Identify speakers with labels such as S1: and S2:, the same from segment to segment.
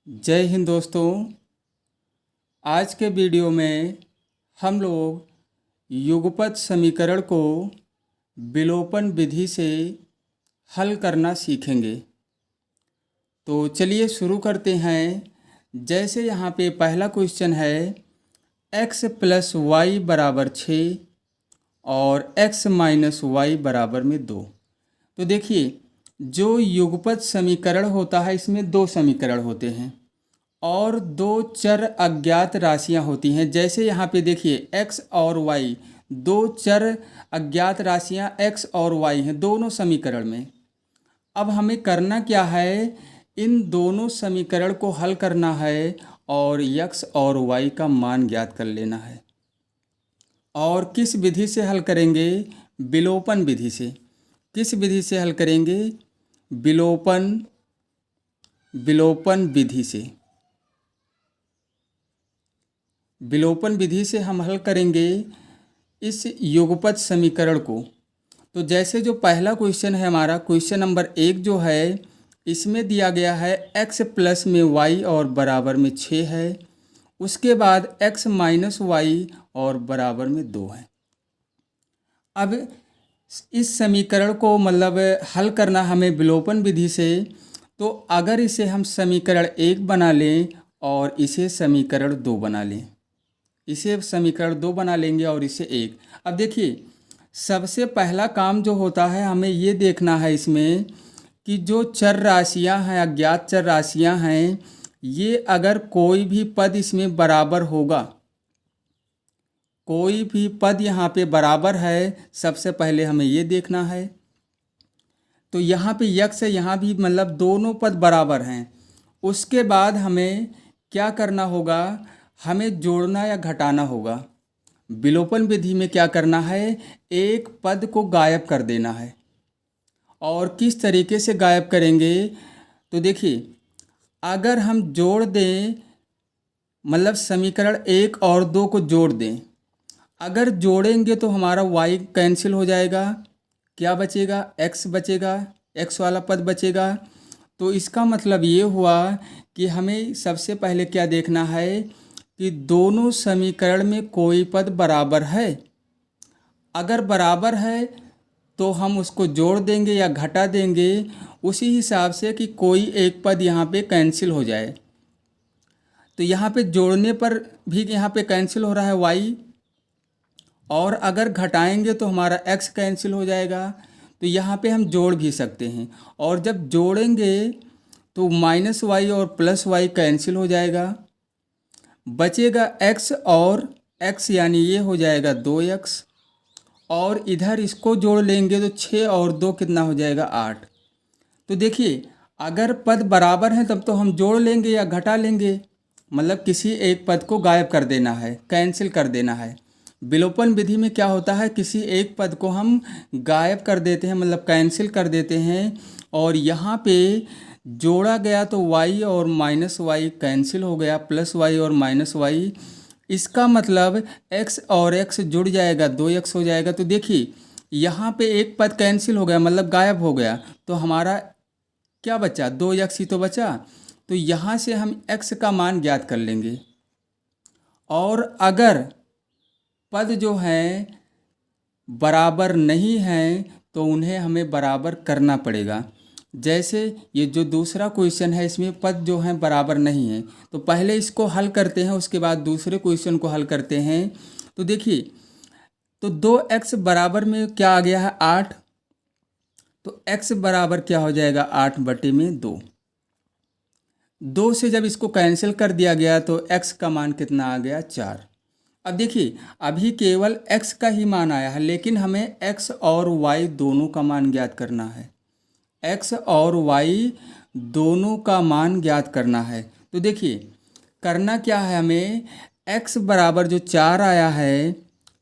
S1: जय हिंद दोस्तों। आज के वीडियो में हम लोग युगपत समीकरण को विलोपन विधि से हल करना सीखेंगे। तो चलिए शुरू करते हैं। जैसे यहाँ पे पहला क्वेश्चन है x प्लस वाई बराबर 6 और x माइनस वाई बराबर में 2। तो देखिए, जो युगपत समीकरण होता है इसमें दो समीकरण होते हैं और दो चर अज्ञात राशियां होती हैं। जैसे यहाँ पे देखिए x और y, दो चर अज्ञात राशियां x और y हैं दोनों समीकरण में। अब हमें करना क्या है, इन दोनों समीकरण को हल करना है और x और y का मान ज्ञात कर लेना है। और किस विधि से हल करेंगे? विलोपन विधि से। किस विधि से हल करेंगे? विलोपन विधि से। विलोपन विधि से हम हल करेंगे इस युगपत समीकरण को। तो जैसे जो पहला क्वेश्चन है हमारा, क्वेश्चन नंबर 1 जो है, इसमें दिया गया है x प्लस में y और बराबर में 6 है। उसके बाद x माइनस वाई और बराबर में 2 है। अब इस समीकरण को मतलब हल करना हमें विलोपन विधि से। तो अगर इसे हम समीकरण 1 बना लें और इसे समीकरण 2 बना लें, इसे समीकरण 2 बना लेंगे और इसे 1। अब देखिए, सबसे पहला काम जो होता है हमें ये देखना है इसमें कि जो चर राशियां हैं, अज्ञात चर राशियां हैं, ये अगर कोई भी पद इसमें बराबर होगा, कोई भी पद यहाँ पे बराबर है, सबसे पहले हमें ये देखना है। तो यहाँ पे x है, यहाँ भी मतलब दोनों पद बराबर हैं। उसके बाद हमें क्या करना होगा, हमें जोड़ना या घटाना होगा। विलोपन विधि में क्या करना है, एक पद को गायब कर देना है। और किस तरीके से गायब करेंगे? तो देखिए, अगर हम जोड़ दें, मतलब समीकरण 1 और 2 को जोड़ दें, अगर जोड़ेंगे तो हमारा y कैंसिल हो जाएगा। क्या बचेगा? x बचेगा, x वाला पद बचेगा। तो इसका मतलब ये हुआ कि हमें सबसे पहले क्या देखना है कि दोनों समीकरण में कोई पद बराबर है। अगर बराबर है तो हम उसको जोड़ देंगे या घटा देंगे उसी हिसाब से कि कोई एक पद यहाँ पे कैंसिल हो जाए। तो यहाँ पे जोड़ने पर भी यहाँ पे कैंसिल हो रहा है y, और अगर घटाएंगे तो हमारा x कैंसिल हो जाएगा। तो यहाँ पे हम जोड़ भी सकते हैं, और जब जोड़ेंगे तो माइनस वाई और प्लस वाई कैंसिल हो जाएगा। बचेगा x और x, यानी ये हो जाएगा 2x, और इधर इसको जोड़ लेंगे तो 6 और 2 कितना हो जाएगा? 8। तो देखिए, अगर पद बराबर हैं तब तो हम जोड़ लेंगे या घटा लेंगे, मतलब किसी एक पद को गायब कर देना है, कैंसिल कर देना है। विलोपन विधि में क्या होता है, किसी एक पद को हम गायब कर देते हैं, मतलब कैंसिल कर देते हैं, और यहाँ पे जोड़ा गया तो y और माइनस वाई कैंसिल हो गया, प्लस y और माइनस वाई। इसका मतलब x और x जुड़ जाएगा, 2x हो जाएगा। तो देखिए, यहाँ पे एक पद कैंसिल हो गया, मतलब गायब हो गया, तो हमारा क्या बचा? 2x ही तो बचा। तो यहाँ से हम x का मान ज्ञात कर लेंगे। और अगर पद जो हैं बराबर नहीं हैं तो उन्हें हमें बराबर करना पड़ेगा। जैसे ये जो दूसरा क्वेश्चन है, इसमें पद जो हैं बराबर नहीं हैं, तो पहले इसको हल करते हैं, उसके बाद दूसरे क्वेश्चन को हल करते हैं। तो देखिए, तो 2x बराबर में क्या आ गया है? 8। तो x बराबर क्या हो जाएगा? 8/2। 2 से जब इसको कैंसिल कर दिया गया तो x का मान कितना आ गया? 4। अब देखिए, अभी केवल x का ही मान आया है, लेकिन हमें x और y दोनों का मान ज्ञात करना है। x और y दोनों का मान ज्ञात करना है। तो देखिए, करना क्या है हमें, x बराबर जो 4 आया है,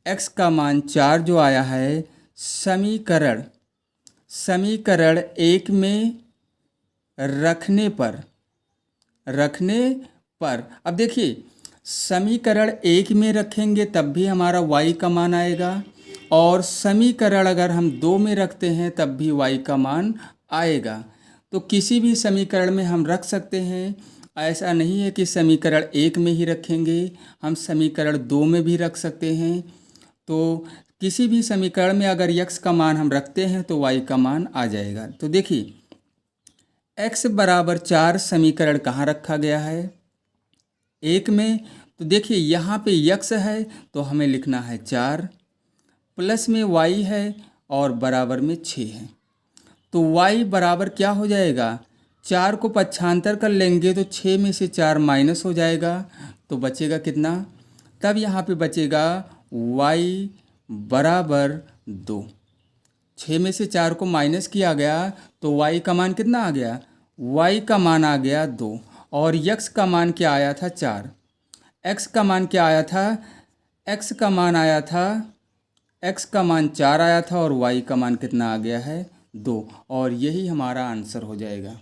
S1: x का मान 4 जो आया है, समीकरण 1 में रखने पर अब देखिए, समीकरण 1 में रखेंगे तब भी हमारा y का मान आएगा, और समीकरण अगर हम 2 में रखते हैं तब भी y का मान आएगा। तो किसी भी समीकरण में हम रख सकते हैं ऐसा नहीं है कि समीकरण 1 में ही रखेंगे, हम समीकरण 2 में भी रख सकते हैं। तो किसी भी समीकरण में अगर x का मान हम रखते हैं तो y का मान आ जाएगा। तो देखिए x बराबर 4 समीकरण कहाँ रखा गया है? 1 में। तो देखिए यहाँ पे x है तो हमें लिखना है 4, प्लस में y है और बराबर में 6 है। तो y बराबर क्या हो जाएगा? 4 को पक्षांतर कर लेंगे तो 6 में से 4 माइनस हो जाएगा, तो बचेगा कितना? तब यहाँ पे बचेगा y बराबर 2। 6 में से 4 को माइनस किया गया तो y का मान कितना आ गया? y का मान आ गया 2। और x का मान क्या आया था? 4। x का मान क्या आया था? x का मान आया था, x का मान 4 आया था और y का मान कितना आ गया है? 2। और यही हमारा आंसर हो जाएगा।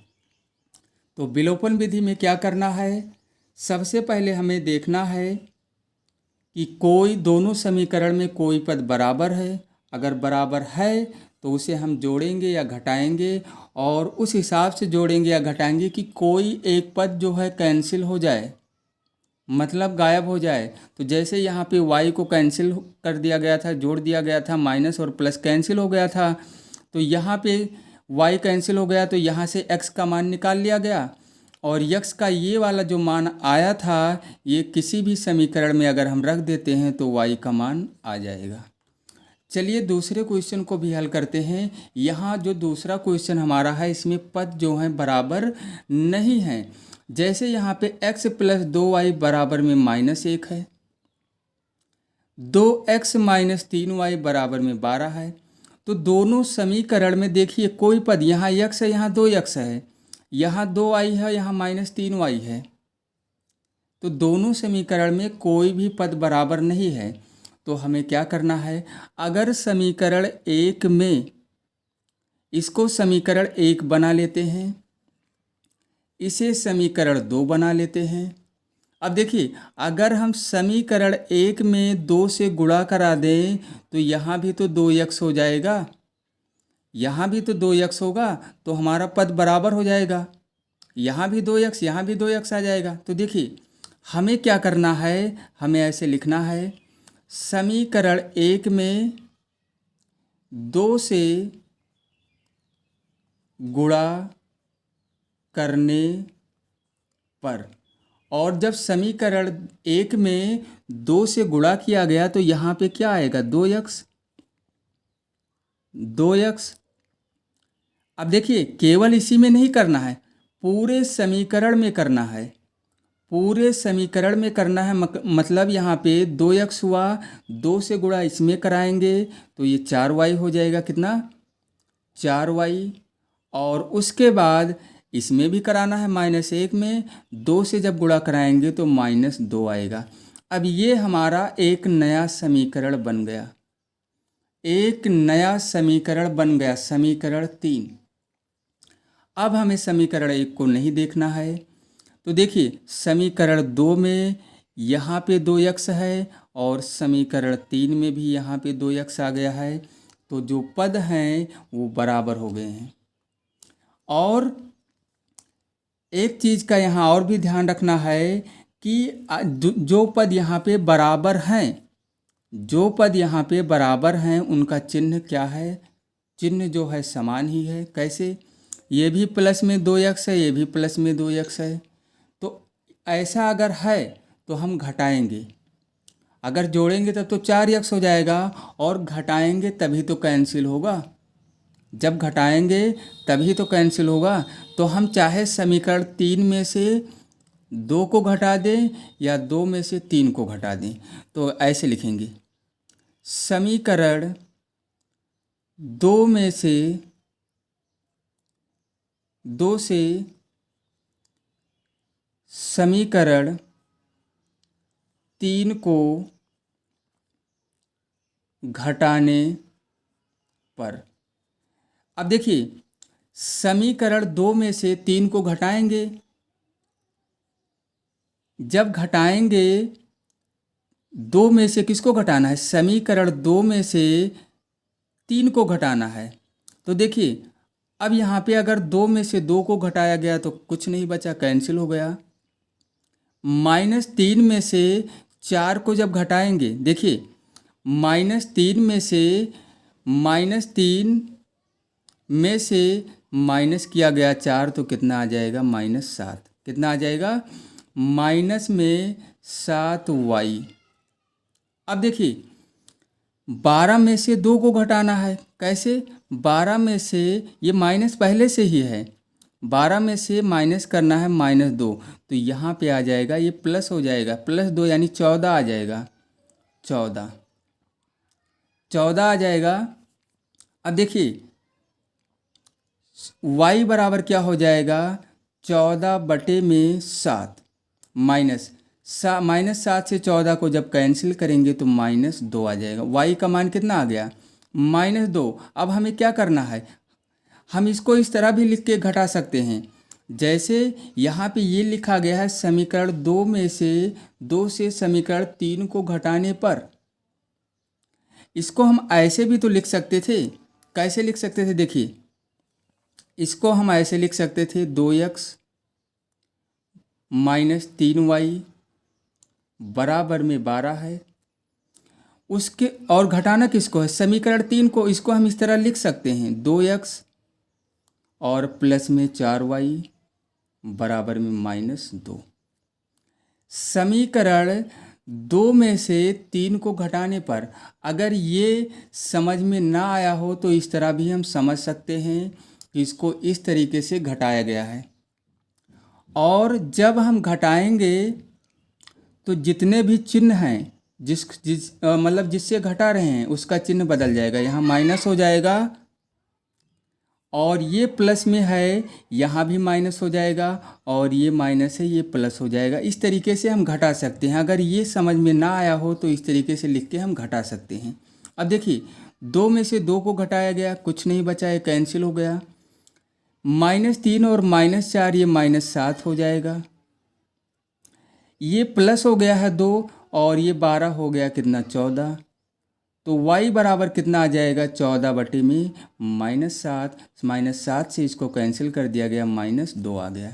S1: तो विलोपन विधि में क्या करना है? सबसे पहले हमें देखना है कि कोई दोनों समीकरण में कोई पद बराबर है। अगर बराबर है तो उसे हम जोड़ेंगे या घटाएंगे, और उस हिसाब से जोड़ेंगे या घटाएंगे कि कोई एक पद जो है कैंसिल हो जाए, मतलब गायब हो जाए। तो जैसे यहाँ पे y को कैंसिल कर दिया गया था, जोड़ दिया गया था, माइनस और प्लस कैंसिल हो गया था, तो यहाँ पे y कैंसिल हो गया तो यहाँ से x का मान निकाल लिया गया, और x का ये वाला जो मान आया था ये किसी भी समीकरण में अगर हम रख देते हैं तो y का मान आ जाएगा। चलिए दूसरे क्वेश्चन को भी हल करते हैं। यहाँ जो दूसरा क्वेश्चन हमारा है इसमें पद जो हैं बराबर नहीं हैं। जैसे यहाँ पे x प्लस 2y बराबर में -1 है, 2x माइनस 3y बराबर में 12 है। तो दोनों समीकरण में देखिए कोई पद, यहाँ x है, यहाँ 2x है, यहाँ 2y है, यहाँ -3y है। तो दोनों समीकरण में कोई भी पद बराबर नहीं है। तो हमें क्या करना है? अगर समीकरण 1 में इसको समीकरण 1 बना लेते हैं, इसे समीकरण 2 बना लेते हैं। अब देखिए अगर हम समीकरण 1 में 2 से गुणा करा दें तो यहाँ भी तो 2x हो जाएगा, यहाँ भी तो 2x होगा, तो हमारा पद बराबर हो जाएगा। यहाँ भी 2x, यहाँ भी 2x आ जाएगा। तो देखिए हमें क्या करना है? हमें ऐसे लिखना है, समीकरण 1 में 2 से गुणा करने पर, और जब समीकरण 1 में 2 से गुणा किया गया तो यहाँ पे क्या आएगा? 2x। अब देखिए केवल इसी में नहीं करना है, पूरे समीकरण में करना है, पूरे समीकरण में करना है। मतलब यहाँ पे 2x हुआ, 2 से गुणा इसमें कराएंगे तो ये 4y हो जाएगा। कितना? 4y। और उसके बाद इसमें भी कराना है, -1 में 2 से जब गुणा कराएंगे तो -2 आएगा। अब ये हमारा एक नया समीकरण बन गया, एक नया समीकरण बन गया, समीकरण 3। अब हमें समीकरण 1 को नहीं देखना है। तो देखिए समीकरण 2 में यहाँ पे 2x है और समीकरण 3 में भी यहाँ पे 2x आ गया है, तो जो पद हैं वो बराबर हो गए हैं। और एक चीज़ का यहाँ और भी ध्यान रखना है कि जो पद यहाँ पे बराबर हैं, जो पद यहाँ पे बराबर हैं उनका चिन्ह क्या है? चिन्ह जो है समान ही है। कैसे? ये भी प्लस में 2x है, ये भी प्लस में 2x है। तो ऐसा अगर है तो हम घटाएंगे, अगर जोड़ेंगे तब तो 4x हो जाएगा, और घटाएंगे तभी तो कैंसिल होगा। जब घटाएंगे तभी तो कैंसिल होगा। तो हम चाहे समीकरण 3 में से 2 को घटा दें या 2 में से 3 को घटा दें। तो ऐसे लिखेंगे, समीकरण 2 से समीकरण 3 को घटाने पर। अब देखिए समीकरण 2 में से 3 को घटाएंगे, जब घटाएंगे 2 में से किसको घटाना है? समीकरण 2 में से 3 को घटाना है। तो देखिए अब यहाँ पे अगर 2 में से 2 को घटाया गया तो कुछ नहीं बचा, कैंसिल हो गया। -3 में से 4 को जब घटाएंगे, देखिए -3 में से -3 में से माइनस किया गया 4 तो कितना आ जाएगा -7। कितना आ जाएगा माइनस में 7y। अब देखिए 12 में से 2 को घटाना है, कैसे? 12 में से ये माइनस पहले से ही है, 12 में से माइनस करना है -2, तो यहाँ पे आ जाएगा ये प्लस हो जाएगा, +2 यानी 14 आ जाएगा, 14 आ जाएगा। अब देखिए y बराबर क्या हो जाएगा 14/7 -7 से 14 को जब कैंसिल करेंगे तो -2 आ जाएगा। y का मान कितना आ गया -2। अब हमें क्या करना है, हम इसको इस तरह भी लिख के घटा सकते हैं, जैसे यहाँ पे ये लिखा गया है समीकरण 2 में से 2 से समीकरण 3 को घटाने पर। इसको हम ऐसे भी तो लिख सकते थे, कैसे लिख सकते थे? देखिए इसको हम ऐसे लिख सकते थे 2x - 3y बराबर में 12 है। उसके और घटाना किसको है? समीकरण 3 को। इसको हम इस तरह लिख सकते हैं 2x और प्लस में 4y बराबर में -2। समीकरण 2 में से 3 को घटाने पर अगर ये समझ में ना आया हो तो इस तरह भी हम समझ सकते हैं कि इसको इस तरीके से घटाया गया है। और जब हम घटाएंगे तो जितने भी चिन्ह हैं मतलब जिससे घटा रहे हैं उसका चिन्ह बदल जाएगा, यहाँ माइनस हो जाएगा और ये प्लस में है यहाँ भी माइनस हो जाएगा और ये माइनस है ये प्लस हो जाएगा। इस तरीके से हम घटा सकते हैं। अगर ये समझ में ना आया हो तो इस तरीके से लिख के हम घटा सकते हैं। अब देखिए 2 में से 2 को घटाया गया, कुछ नहीं बचा है, कैंसिल हो गया। -3 और -4 ये -7 हो जाएगा। ये प्लस हो गया है 2 और ये 12 हो गया कितना 14। तो y बराबर कितना आ जाएगा 14/7 -7 से इसको कैंसिल कर दिया गया, -2 आ गया।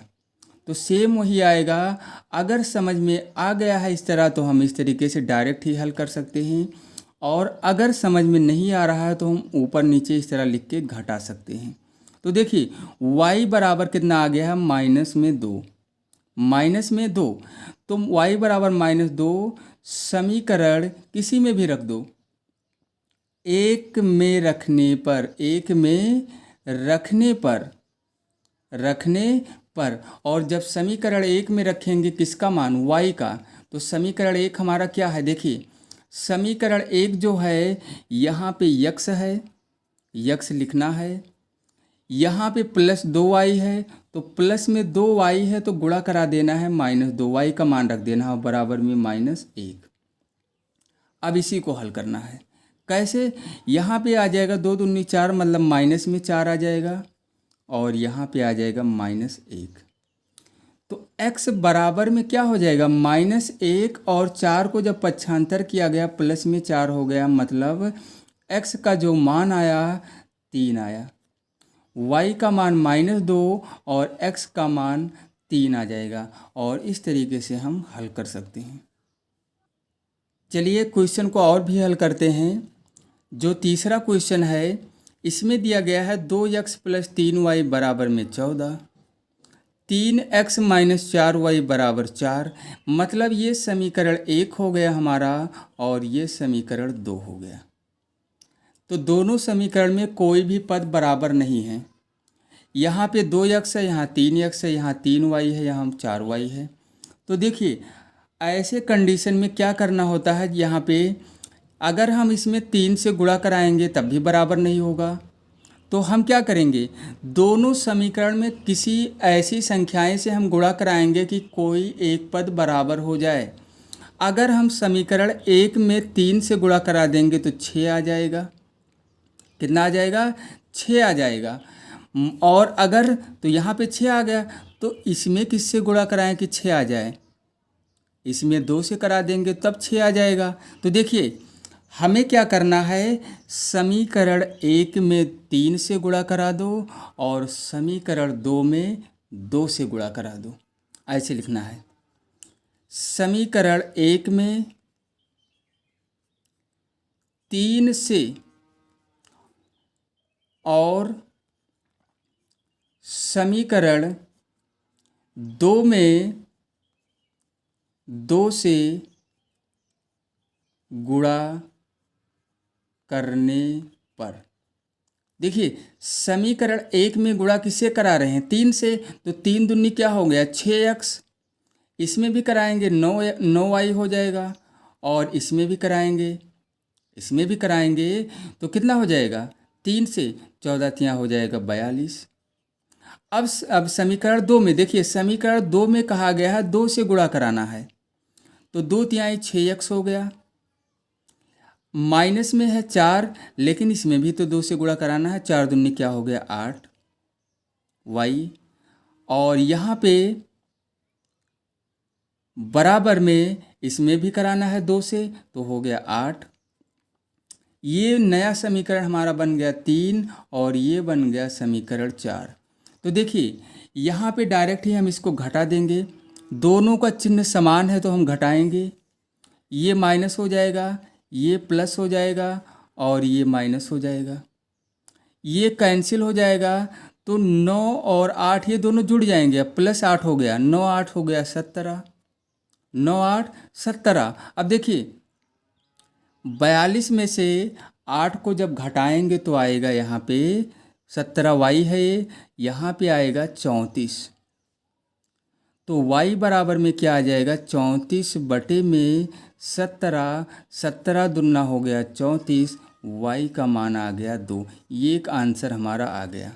S1: तो सेम वही आएगा। अगर समझ में आ गया है इस तरह तो हम इस तरीके से डायरेक्ट ही हल कर सकते हैं, और अगर समझ में नहीं आ रहा है तो हम ऊपर नीचे इस तरह लिख के घटा सकते हैं। तो देखिए y बराबर कितना आ गया है -2 तो y बराबर -2 समीकरण किसी में भी रख दो, एक में रखने पर और जब समीकरण 1 में रखेंगे किसका मान y का, तो समीकरण 1 हमारा क्या है? देखिए समीकरण 1 जो है यहाँ पे x है, x लिखना है, यहाँ पे +2y है तो प्लस में 2y है तो गुणा करा देना है, -2y का मान रख देना है बराबर में -1। अब इसी को हल करना है। कैसे? यहाँ पे आ जाएगा 2 दूनी 4 मतलब माइनस में 4 आ जाएगा और यहाँ पे आ जाएगा -1। तो x बराबर में क्या हो जाएगा -1 और 4 को जब पक्षांतर किया गया प्लस में 4 हो गया, मतलब x का जो मान आया 3 आया, y का मान -2 और x का मान 3 आ जाएगा। और इस तरीके से हम हल कर सकते हैं। चलिए क्वेश्चन को और भी हल करते हैं। जो तीसरा क्वेश्चन है इसमें दिया गया है 2x + 3y बराबर में 14, 3x - 4y बराबर 4, मतलब ये समीकरण 1 हो गया हमारा और ये समीकरण 2 हो गया। तो दोनों समीकरण में कोई भी पद बराबर नहीं है। यहाँ पे 2x है, यहाँ 3x है, यहाँ 3y है, यहाँ 4y है। तो देखिए ऐसे कंडीशन में क्या करना होता है, यहाँ पे अगर हम इसमें 3 से गुणा कराएंगे तब भी बराबर नहीं होगा, तो हम क्या करेंगे, दोनों समीकरण में किसी ऐसी संख्याएं से हम गुणा कराएंगे कि कोई एक पद बराबर हो जाए। अगर हम समीकरण 1 में 3 से गुणा करा देंगे तो 6 आ जाएगा। कितना आ जाएगा? 6 आ जाएगा। और अगर तो यहाँ पे 6 आ गया तो इसमें किससे गुणा कराएं कि 6 आ जाए? इसमें 2 से करा देंगे तब 6 आ जाएगा। तो देखिए हमें क्या करना है, समीकरण 1 में 3 से गुणा करा दो और समीकरण 2 में 2 से गुणा करा दो, ऐसे लिखना है। समीकरण 1 में 3 से और समीकरण 2 में 2 से गुणा करने पर, देखिए समीकरण 1 में गुणा किससे करा रहे हैं? 3 से। तो 3 दूनी क्या हो गया? 6x। इसमें भी कराएंगे 9y हो जाएगा, और इसमें भी कराएंगे तो कितना हो जाएगा? 3 से 14 तियाँ हो जाएगा 42। अब समीकरण 2 में देखिए, समीकरण 2 में कहा गया है 2 से गुणा कराना है, तो 2 तिहाई 6x हो गया। माइनस में है 4, लेकिन इसमें भी तो 2 से गुणा कराना है। 4 दूनी क्या हो गया? 8y। और यहाँ पे बराबर में इसमें भी कराना है 2 से, तो हो गया 8। ये नया समीकरण हमारा बन गया 3, और ये बन गया समीकरण 4। तो देखिए यहाँ पे डायरेक्ट ही हम इसको घटा देंगे, दोनों का चिन्ह समान है तो हम घटाएंगे। ये माइनस हो जाएगा, ये प्लस हो जाएगा, और ये माइनस हो जाएगा। ये कैंसिल हो जाएगा, तो 9 और 8 ये दोनों जुड़ जाएंगे। अब प्लस 8 हो गया, 9 8 हो गया 17, 9 8 17। अब देखिए 42 में से 8 को जब घटाएंगे तो आएगा यहाँ पे 17y है, यहाँ पे आएगा 34। तो y बराबर में क्या आ जाएगा? 34 बटे में 17, 17 दुना हो गया 34, y का मान आ गया 2। ये एक आंसर हमारा आ गया।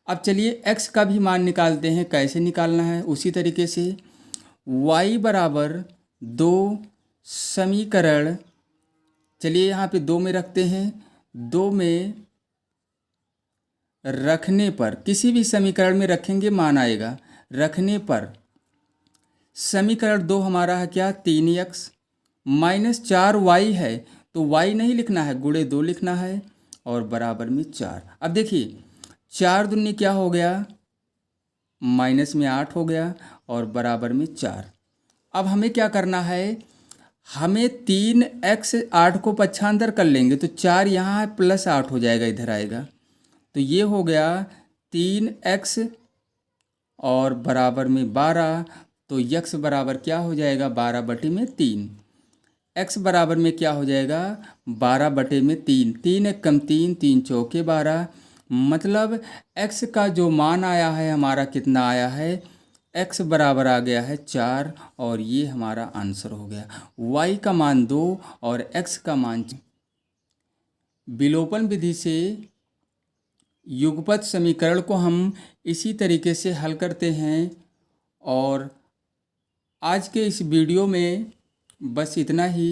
S1: अब चलिए x का भी मान निकालते हैं। कैसे निकालना है? उसी तरीके से y बराबर 2 समीकरण, चलिए यहाँ पे 2 में रखते हैं। 2 में रखने पर, किसी भी समीकरण में रखेंगे मान आएगा। रखने पर समीकरण 2 हमारा है क्या? 3x माइनस 4y है, तो y नहीं लिखना है, गुणे 2 लिखना है, और बराबर में 4। अब देखिए 4 दूनी क्या हो गया? माइनस में 8 हो गया, और बराबर में 4। अब हमें क्या करना है? हमें 3x 8 को पक्षांतर कर लेंगे, तो 4 यहाँ है, प्लस 8 हो जाएगा, इधर आएगा। तो ये हो गया 3x और बराबर में 12। तो x बराबर क्या हो जाएगा? 12 बटे में 3। x बराबर में क्या हो जाएगा? 12 बटे में 3। 3 एक कम 3, 3 चौके 12। मतलब x का जो मान आया है हमारा, कितना आया है? x बराबर आ गया है 4, और ये हमारा आंसर हो गया। y का मान 2 और x का मान। विलोपन विधि से युगपत समीकरण को हम इसी तरीके से हल करते हैं। और आज के इस वीडियो में बस इतना ही।